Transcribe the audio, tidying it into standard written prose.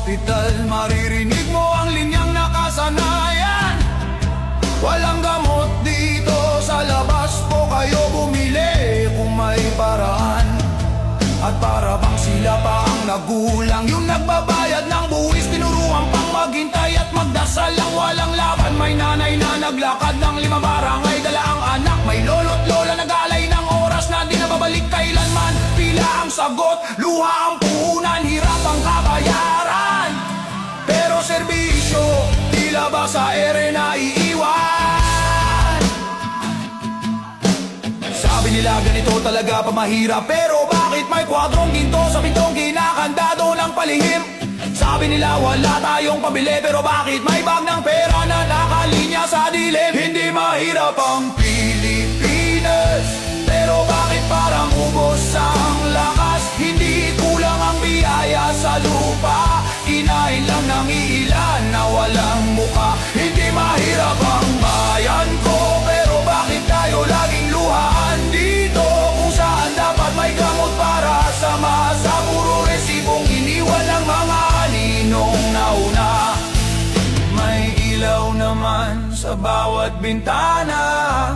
hospital, maririnig mo ang linyang nakasanayan. Walang gamot dito, sa labas po kayo bumili kung may paraan. At para bang sila pa ang nagulang, yung nagbabayad ng buwis, tinuruan pang maghintay at magdasal lang walang laban. May nanay na naglakad ng 5 barangay, dala ang anak. May lolo't lola nagalay ng oras na di na babalik kailanman. Pila ang sagot, luha ang puhunan, hirap ang kabayaran. Pero serbisyo, tila ba sa ere na iiwan? Sabi nila ganito talaga pamahirap, pero bakit may kwadrong ginto sa pintong kinakandado ng palihim? Sabi nila wala tayong pabili, pero bakit may bag ng pera na nakalinya sa dilim? Hindi mahirap ang Pilipinas, pero bakit parang ubos ang lakas? Hindi kulang ang biyaya sa lupa, kinain lang ng iilan na walang muka. Hindi mahirap ang bayan ko, pero bakit tayo laging luhaan dito? Kung saan dapat may gamot para sa masa, puro resibong iniwan ng mga ninong nauna. May ilaw naman sa bawat bintana.